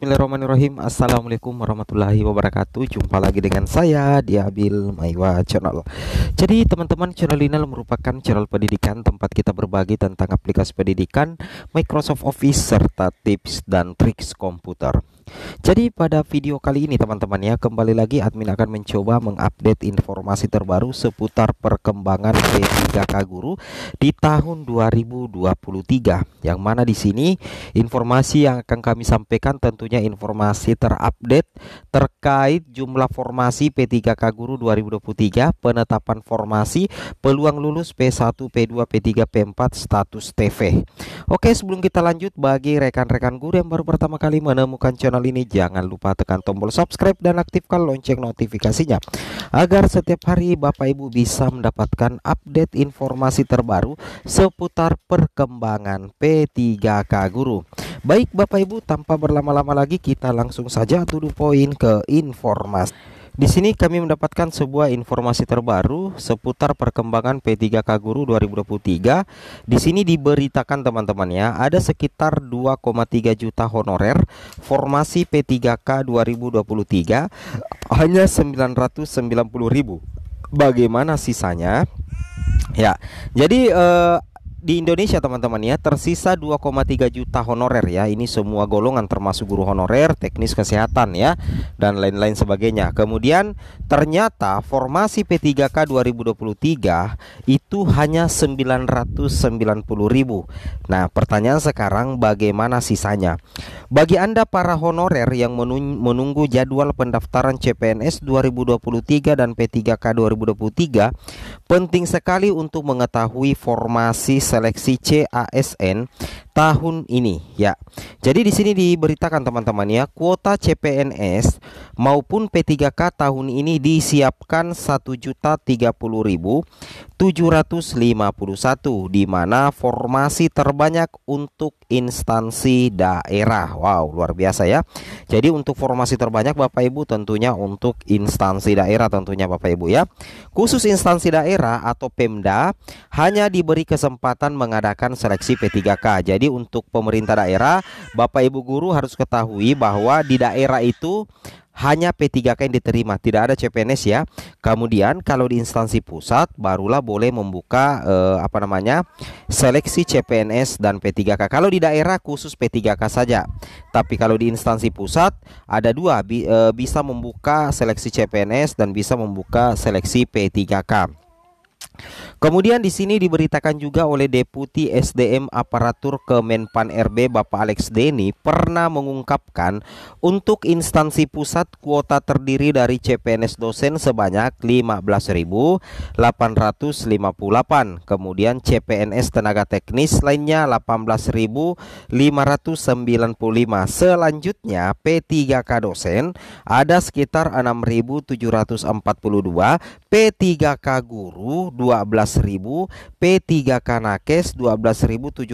Bismillahirrahmanirrahim. Assalamualaikum warahmatullahi wabarakatuh. Jumpa lagi dengan saya di Abil Maiwa Channel. Jadi teman-teman, channel ini merupakan channel pendidikan tempat kita berbagi tentang aplikasi pendidikan, Microsoft Office, serta tips dan triks komputer. Jadi pada video kali ini teman-teman ya, kembali lagi admin akan mencoba mengupdate informasi terbaru seputar perkembangan P3K Guru di tahun 2023. Yang mana di sini informasi yang akan kami sampaikan tentunya informasi terupdate terkait jumlah formasi P3K Guru 2023, penetapan formasi, peluang lulus P1, P2, P3, P4, status TV. Oke, sebelum kita lanjut, bagi rekan-rekan guru yang baru pertama kali menemukan channel ini, jangan lupa tekan tombol subscribe dan aktifkan lonceng notifikasinya agar setiap hari Bapak Ibu bisa mendapatkan update informasi terbaru seputar perkembangan P3K Guru. Baik Bapak Ibu, tanpa berlama-lama lagi kita langsung saja to the point ke informasi. Di sini kami mendapatkan sebuah informasi terbaru seputar perkembangan P3K Guru 2023. Di sini diberitakan teman-teman ya, ada sekitar 2,3 juta honorer formasi P3K 2023, hanya 990.000. Bagaimana sisanya? Ya, jadi di Indonesia teman-teman ya, tersisa 2,3 juta honorer ya. Ini semua golongan termasuk guru honorer, teknis kesehatan ya, dan lain-lain sebagainya. Kemudian ternyata formasi P3K 2023 itu hanya 990.000. Nah, pertanyaan sekarang bagaimana sisanya? Bagi Anda para honorer yang menunggu jadwal pendaftaran CPNS 2023 dan P3K 2023, penting sekali untuk mengetahui formasi seleksi CASN tahun ini ya. Jadi di sini diberitakan teman-teman ya, kuota CPNS maupun P3K tahun ini disiapkan 1.030.751, di mana formasi terbanyak untuk instansi daerah. Wow, luar biasa ya. Jadi untuk formasi terbanyak Bapak Ibu tentunya untuk instansi daerah tentunya Bapak Ibu ya. Khusus instansi daerah atau Pemda hanya diberi kesempatan mengadakan seleksi P3K. Jadi untuk pemerintah daerah, Bapak Ibu guru harus ketahui bahwa di daerah itu hanya P3K yang diterima, tidak ada CPNS ya. Kemudian kalau di instansi pusat barulah boleh membuka seleksi CPNS dan P3K. Kalau di daerah khusus P3K saja. Tapi kalau di instansi pusat ada dua, bisa membuka seleksi CPNS dan bisa membuka seleksi P3K. Kemudian di sini diberitakan juga oleh Deputi SDM Aparatur Kemenpan RB Bapak Alex Deni pernah mengungkapkan untuk instansi pusat kuota terdiri dari CPNS dosen sebanyak 15.858, kemudian CPNS tenaga teknis lainnya 18.595. Selanjutnya P3K dosen ada sekitar 6.742, P3K guru 12.000, P3K nakes 12.719,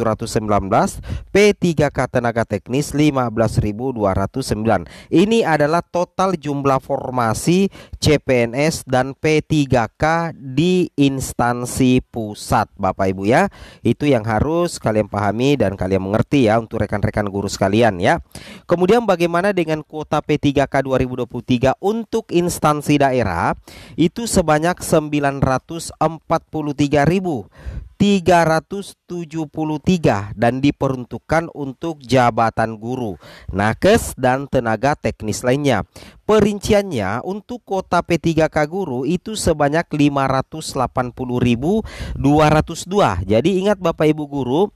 P3K tenaga teknis 15.209. Ini adalah total jumlah formasi CPNS dan P3K di instansi pusat Bapak Ibu ya. Itu yang harus kalian pahami dan kalian mengerti ya untuk rekan-rekan guru sekalian ya. Kemudian bagaimana dengan kuota P3K 2023 untuk instansi daerah? Itu sebanyak 943.373 dan diperuntukkan untuk jabatan guru, nakes dan tenaga teknis lainnya. Perinciannya untuk kuota P3K guru itu sebanyak 580.202. Jadi ingat Bapak Ibu guru,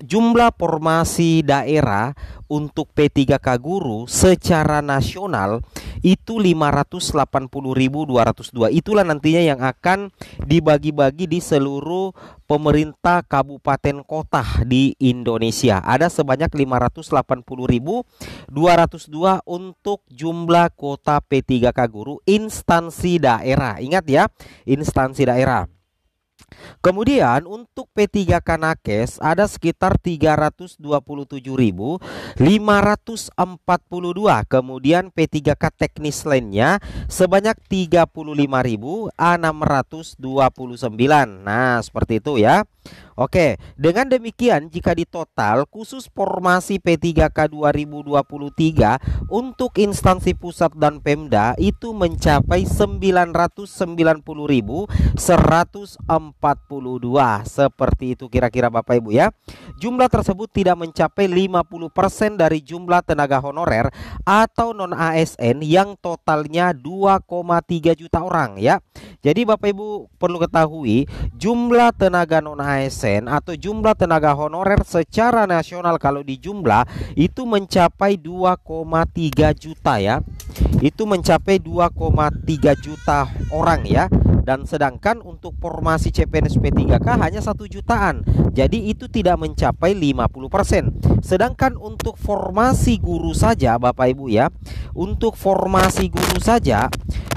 jumlah formasi daerah untuk P3K guru secara nasional itu 580.202. Itulah nantinya yang akan dibagi-bagi di seluruh pemerintah kabupaten kota di Indonesia. Ada sebanyak 580.202 untuk jumlah kuota P3K guru instansi daerah. Ingat ya, instansi daerah. Kemudian untuk P3K Nakes ada sekitar 327.542. Kemudian P3K teknis lainnya sebanyak 35.629. Nah, seperti itu ya. Oke, dengan demikian jika ditotal khusus formasi P3K 2023 untuk instansi pusat dan Pemda itu mencapai 990.142. Seperti itu kira-kira Bapak Ibu ya. Jumlah tersebut tidak mencapai 50% dari jumlah tenaga honorer atau non ASN yang totalnya 2,3 juta orang ya. Jadi Bapak Ibu perlu ketahui jumlah tenaga non ASN atau jumlah tenaga honorer secara nasional kalau dijumlah itu mencapai 2,3 juta ya. Itu mencapai 2,3 juta orang ya. Dan sedangkan untuk formasi CPNS P3K hanya 1 jutaan. Jadi itu tidak mencapai 50%. Sedangkan untuk formasi guru saja Bapak Ibu ya, untuk formasi guru saja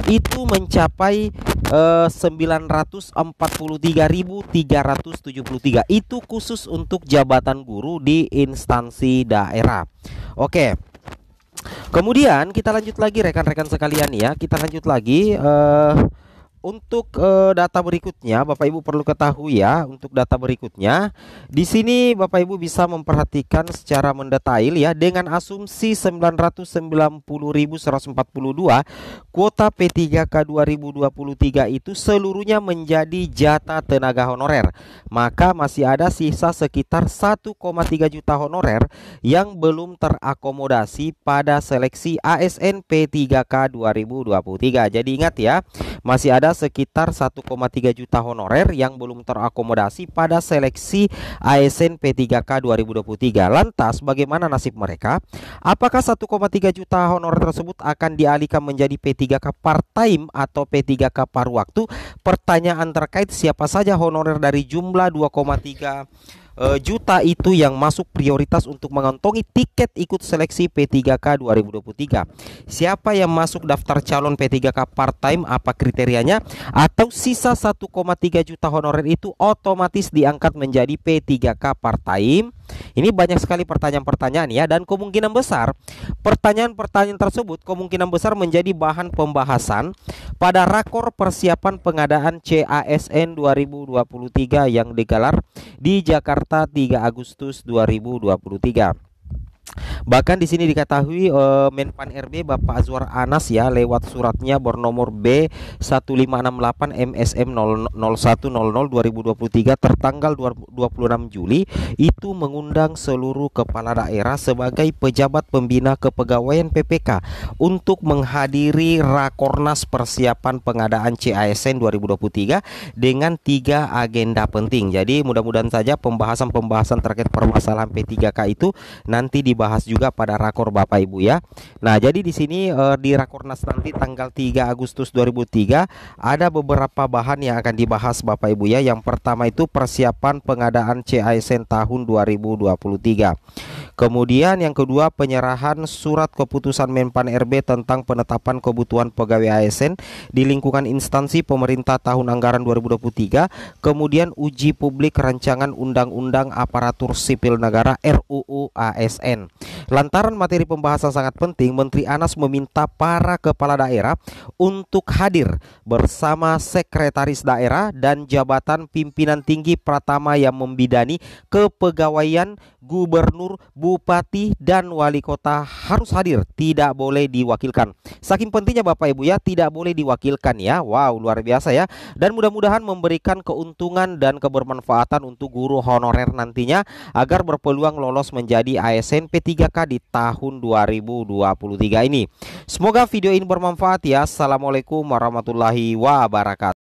itu mencapai 943.373. Itu khusus untuk jabatan guru di instansi daerah. Oke. Kemudian kita lanjut lagi rekan-rekan sekalian ya. Kita lanjut lagi untuk data berikutnya Bapak Ibu perlu ketahui ya. Untuk data berikutnya di sini Bapak Ibu bisa memperhatikan secara mendetail ya. Dengan asumsi 990.142 kuota P3K 2023 itu seluruhnya menjadi jatah tenaga honorer, maka masih ada sisa sekitar 1,3 juta honorer yang belum terakomodasi pada seleksi ASN P3K 2023. Jadi ingat ya, masih ada sekitar 1,3 juta honorer yang belum terakomodasi pada seleksi ASN P3K 2023. Lantas bagaimana nasib mereka? Apakah 1,3 juta honorer tersebut akan dialihkan menjadi P3K part-time atau P3K paruh waktu? Pertanyaan terkait siapa saja honorer dari jumlah 2,3 juta itu yang masuk prioritas untuk mengantongi tiket ikut seleksi P3K 2023. Siapa yang masuk daftar calon P3K part-time, apa kriterianya? Atau sisa 1,3 juta honorer itu otomatis diangkat menjadi P3K part-time? Ini banyak sekali pertanyaan-pertanyaan ya, dan kemungkinan besar pertanyaan-pertanyaan tersebut kemungkinan besar menjadi bahan pembahasan pada rakor persiapan pengadaan CASN 2023 yang digelar di Jakarta 3 Agustus 2023. Bahkan di sini diketahui Menpan RB Bapak Azwar Anas ya lewat suratnya bernomor B1568 MSM 0100/2023 tertanggal 26 Juli itu mengundang seluruh kepala daerah sebagai pejabat pembina kepegawaian PPK untuk menghadiri Rakornas persiapan pengadaan CASN 2023 dengan 3 agenda penting. Jadi mudah-mudahan saja pembahasan-pembahasan terkait permasalahan P3K itu nanti dibahas juga pada rakor Bapak Ibu ya. Nah, jadi di sini di Rakornas nanti tanggal 3 Agustus 2003 ada beberapa bahan yang akan dibahas Bapak Ibu ya. Yang pertama itu persiapan pengadaan CASN tahun 2023. Kemudian yang kedua penyerahan surat keputusan Menpan RB tentang penetapan kebutuhan pegawai ASN di lingkungan instansi pemerintah tahun anggaran 2023. Kemudian uji publik rancangan undang-undang aparatur sipil negara RUU ASN. Lantaran materi pembahasan sangat penting, Menteri Anas meminta para kepala daerah untuk hadir bersama sekretaris daerah dan jabatan pimpinan tinggi pratama yang membidani kepegawaian gubernur, bupati, dan wali kota harus hadir, tidak boleh diwakilkan. Saking pentingnya Bapak Ibu ya, tidak boleh diwakilkan ya. Wow, luar biasa ya. Dan mudah-mudahan memberikan keuntungan dan kebermanfaatan untuk guru honorer nantinya agar berpeluang lolos menjadi ASN P3K di tahun 2023 ini. Semoga video ini bermanfaat ya. Assalamualaikum warahmatullahi wabarakatuh.